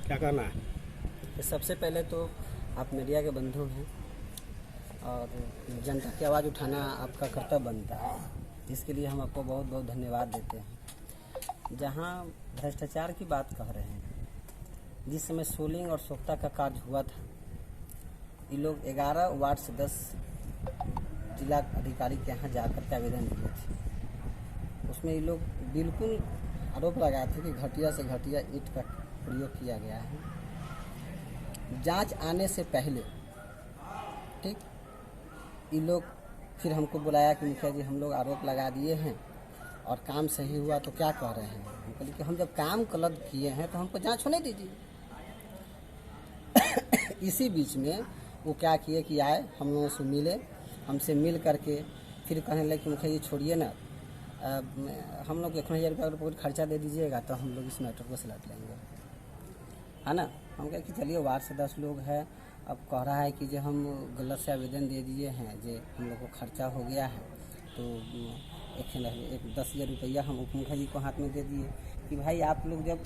क्या करना है? तो सबसे पहले तो आप मीडिया के बंधु हैं और जनता की आवाज़ उठाना आपका कर्तव्य बनता है। इसके लिए हम आपको बहुत बहुत धन्यवाद देते हैं। जहां भ्रष्टाचार की बात कह रहे हैं, जिस समय सोलिंग और सोख्ता का कार्य हुआ था, ये लोग 11 वार्ड से 10 जिला अधिकारी के यहाँ जाकर के आवेदन दिए थे। उसमें ये लोग बिल्कुल आरोप लगाए थे कि घटिया से घटिया ईंट का प्रयोग किया गया है। जांच आने से पहले ठीक ये लोग फिर हमको बुलाया कि मुखिया जी हम लोग आरोप लगा दिए हैं और काम सही हुआ तो क्या कह रहे हैं। हम कहते कि हम जब काम गलत किए हैं तो हमको जांच होने दीजिए। इसी बीच में वो क्या किए कि आए हम लोगों से मिले, हमसे मिल करके फिर कहने लगे कि मुखिया जी छोड़िए ना, हम लोग 1000 रुपये अगर खर्चा दे दीजिएगा तो हम लोग इस मैटर को सलट लेंगे, है ना। हम कहे कि चलिए वार्ड से 10 लोग हैं, अब कह रहा है कि जो हम गलत से आवेदन दे दिए हैं, जो हम लोग को खर्चा हो गया है, तो एक 10,000 रुपया हम उप मुखिया जी को हाथ में दे दिए कि भाई आप लोग जब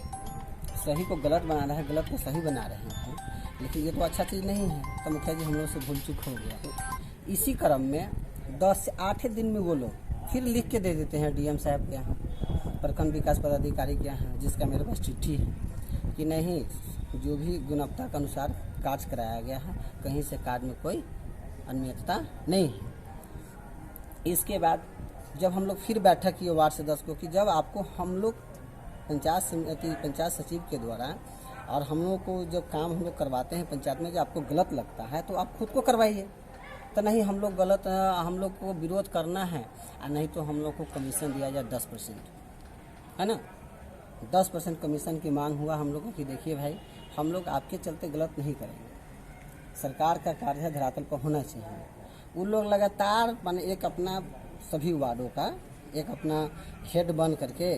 सही को गलत बना रहे हैं, गलत को सही बना रहे हैं, लेकिन ये तो अच्छा चीज़ नहीं है। तो मुखिया जी हम लोग से भूल चूक हो गया। तो इसी क्रम में 10 से 8 दिन में वो लोग फिर लिख के दे देते हैं डीएम साहब के यहाँ, प्रखंड विकास पदाधिकारी के यहाँ, जिसका मेरे पास चिट्ठी है कि नहीं, जो भी गुणवत्ता के अनुसार कार्य कराया गया है, कहीं से कार्य में कोई अनियमितता नहीं है। इसके बाद जब हम लोग फिर बैठक किए वार्ड से 10 को कि जब आपको हम लोग पंचायत सचिव के द्वारा और हम लोग को जब काम हम लोग करवाते हैं पंचायत में, जो आपको गलत लगता है तो आप खुद को करवाइए। तो नहीं हम लोग गलत, हम लोग को विरोध करना है और नहीं तो हम लोग को कमीशन दिया जाए 10%, है ना। 10% कमीशन की मांग हुआ हम लोगों की। देखिए भाई, हम लोग आपके चलते गलत नहीं करेंगे, सरकार का कार्य है, धरातल पर होना चाहिए। उन लोग लगातार माने एक अपना सभी वार्डों का एक अपना हेड बन करके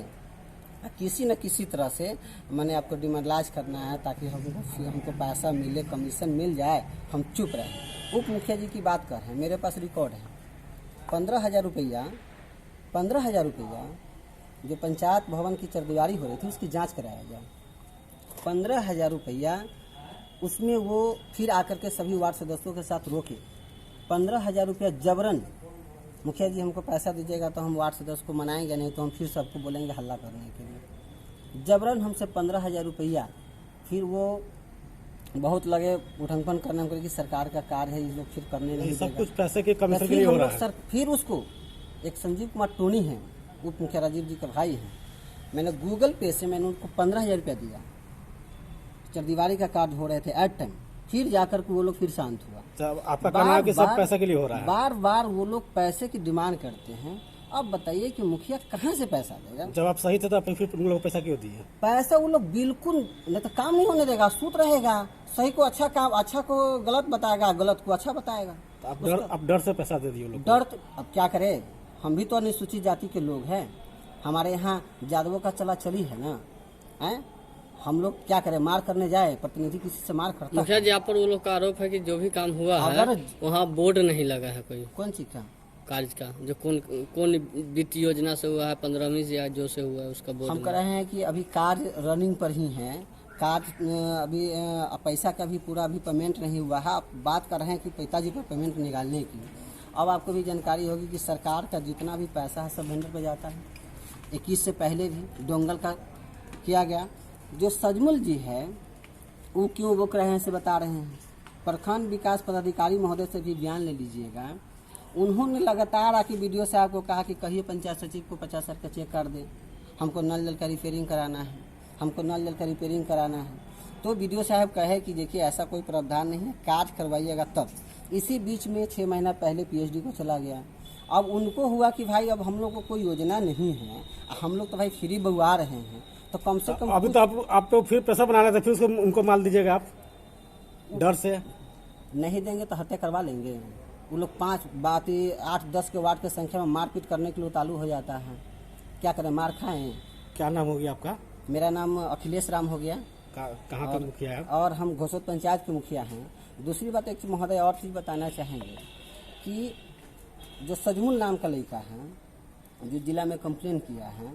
किसी न किसी तरह से मैंने आपको डिमांडलाइज करना है ताकि हमको पैसा मिले, कमीशन मिल जाए, हम चुप रहें। उप मुखिया जी की बात कर रहे हैं, मेरे पास रिकॉर्ड है। 15,000 रुपया जो पंचायत भवन की चरदीवारी हो रही थी उसकी जांच कराया गया। 15,000 रुपया उसमें वो फिर आकर के सभी वार्ड सदस्यों के साथ रोके। 15,000 रुपया जबरन, मुखिया जी हमको पैसा दीजिएगा तो हम वार्ड सदस्य को मनाएंगे, नहीं तो हम फिर सबको बोलेंगे हल्ला करने के लिए। जबरन हमसे 15,000 रुपया, फिर वो बहुत लगे उठनपन करने में कि सरकार का कार्य है, ये लोग फिर करने नहीं सब कुछ पैसे के कमीशन के लिए हो रहा है। सर फिर उसको एक संजीव कुमार टोनी है, उप मुखिया राजीव जी का भाई है, मैंने गूगल पे से मैंने उनको 15,000 रुपया दिया। चरदीवारी का कार्य हो रहे थे एट टाइम, फिर जाकर के वो लोग फिर शांत हुआ। आपका कहना है कि सब पैसे के लिए हो रहा है। बार बार वो लोग पैसे की डिमांड करते हैं। अब बताइए कि मुखिया कहाँ से पैसा देगा? जब आप सही थे तो आपने फिर उन लोगों को पैसा क्यों दिए? पैसा वो लोग बिल्कुल नहीं तो काम नहीं होने देगा, सूत रहेगा। सही को अच्छा काम, अच्छा को गलत बताएगा, गलत को अच्छा बताएगा। तो आप डर से पैसा दे दिए लोग? डर अब क्या करे, हम भी तो अनुसूचित जाति के लोग हैं, हमारे यहाँ यादवों का चला चली है ना, है। हम लोग क्या करें, मार करने जाए, प्रतिनिधि किसी से मार करता है। मुखिया जी आप पर वो लोग का आरोप है कि जो भी काम हुआ है वहाँ बोर्ड नहीं लगा है कोई। कौन चीज का कार्य का, जो कौन वित्तीय योजना से हुआ है, 15वीं या जो से हुआ है उसका बोर्ड हम कह रहे हैं कि अभी कार्य रनिंग पर ही है। कार्य अभी पैसा का भी पूरा अभी पेमेंट नहीं हुआ है। आप बात कर रहे हैं कि पिताजी पर पेमेंट निकालने की। अब आपको भी जानकारी होगी कि सरकार का जितना भी पैसा है सब वेंडर पर जाता है। 21 से पहले भी डोंगल का किया गया। जो सजमुल जी है वो क्यों रोक रहे हैं से बता रहे हैं। प्रखंड विकास पदाधिकारी महोदय से भी बयान ले लीजिएगा। उन्होंने लगातार आके वीडियो साहब को कहा कि कहिए पंचायत सचिव को 50,000 का चेक कर दे, हमको नल जल का रिपेयरिंग कराना है, हमको नल जल का रिपेयरिंग कराना है। तो वीडियो साहब कहे कि देखिए ऐसा कोई प्रावधान नहीं है, कार्य करवाइएगा तब। इसी बीच में 6 महीना पहले पीएचडी को चला गया। अब उनको हुआ कि भाई अब हम लोग को कोई योजना नहीं है, हम लोग तो भाई फ्री बउआ रहे हैं, तो कम से कम अभी तो आप तो फिर पैसा बना रहे थे, फिर उसको उनको माल दीजिएगा आप डर से? नहीं देंगे तो हत्या करवा लेंगे। वो लोग 8-10 के वार्ड की संख्या में मारपीट करने के लिए चालू हो जाता है। क्या करें, मार खाएं। क्या नाम हो गया आपका? मेरा नाम अखिलेश राम हो गया। कहाँ का मुखिया है? और हम घोसोत पंचायत के मुखिया हैं। दूसरी बात एक महोदय और चीज़ बताना चाहेंगे कि जो सजमुल नाम का लड़का है जो जिला में कंप्लेन किया है,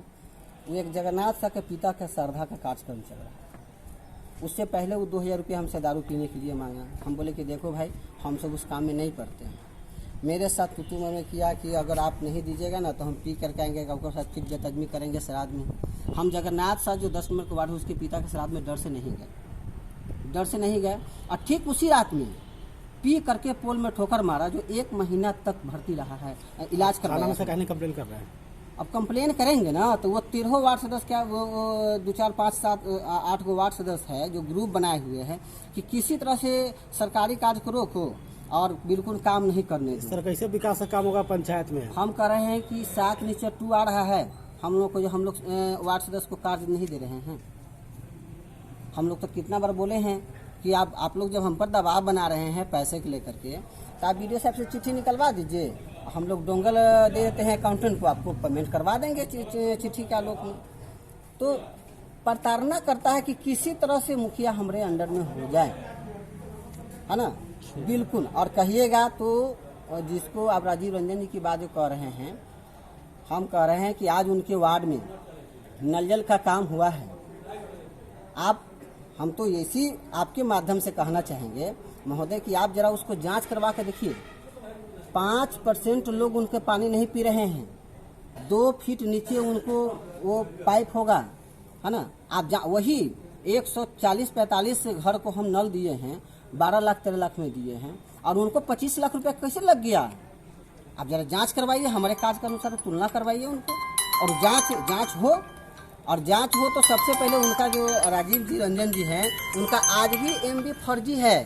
वो एक जगन्नाथ सा के पिता के श्रद्धा का कार्यक्रम चल रहा है। उससे पहले वो 2000 रुपये हमसे दारू पीने के लिए मांगा। हम बोले कि देखो भाई, हम सब उस काम में नहीं पड़ते हैं। मेरे साथ तुतू में किया कि अगर आप नहीं दीजिएगा ना तो हम पी करके आएंगे, आपके साथ फिर बेतदमी करेंगे श्राद्ध में। हम जगन्नाथ साहब जो 10 नंबर के वार्ड है उसके पिता के श्राद्ध में डर से नहीं गए। और ठीक उसी रात में पी करके पोल में ठोकर मारा, जो 1 महीना तक भर्ती रहा है, इलाज करवाया। से कहने कंप्लेन कर रहे हैं। अब कंप्लेन करेंगे ना तो वो 13 वार्ड सदस्य क्या, वो 2 4 5 7 8 गो वार्ड सदस्य है जो ग्रुप बनाए हुए हैं कि किसी तरह से सरकारी कार्य को रोको और बिल्कुल काम नहीं करने दो। सर कैसे विकास का काम होगा पंचायत में? हम कह रहे हैं कि साख नीचे टू आ रहा है, हम लोग को जो हम लोग वार्ड सदस्य को कार्य नहीं दे रहे हैं। हम लोग तो कितना बार बोले हैं कि आप लोग जब हम पर दबाव बना रहे हैं पैसे को लेकर के, तो आप वीडियो साहब से चिट्ठी निकलवा दीजिए, हम लोग डोंगल दे देते हैं अकाउंटेंट को, आपको पेमेंट करवा देंगे चिट्ठी का लोग में। तो प्रताड़ना करता है कि किसी तरह से मुखिया हमारे अंडर में हो जाए, है ना, बिल्कुल। और कहिएगा तो जिसको आप राजीव रंजन जी की बात जो कह रहे हैं, हम कह रहे हैं कि आज उनके वार्ड में नल जल का काम हुआ है। हम तो इसी आपके माध्यम से कहना चाहेंगे महोदय कि आप जरा उसको जांच करवा के देखिए। 5% लोग उनके पानी नहीं पी रहे हैं। 2 फीट नीचे उनको वो पाइप होगा, है ना। आप वही 140-45 घर को हम नल दिए हैं, 12 लाख 13 लाख में दिए हैं, और उनको 25 लाख रुपया कैसे लग गया? आप जरा जांच करवाइए, हमारे कार्य के अनुसार तुलना करवाइए उनको, और जांच हो तो सबसे पहले उनका जो राजीव जी रंजन जी हैं, उनका आज भी MB फर्जी है।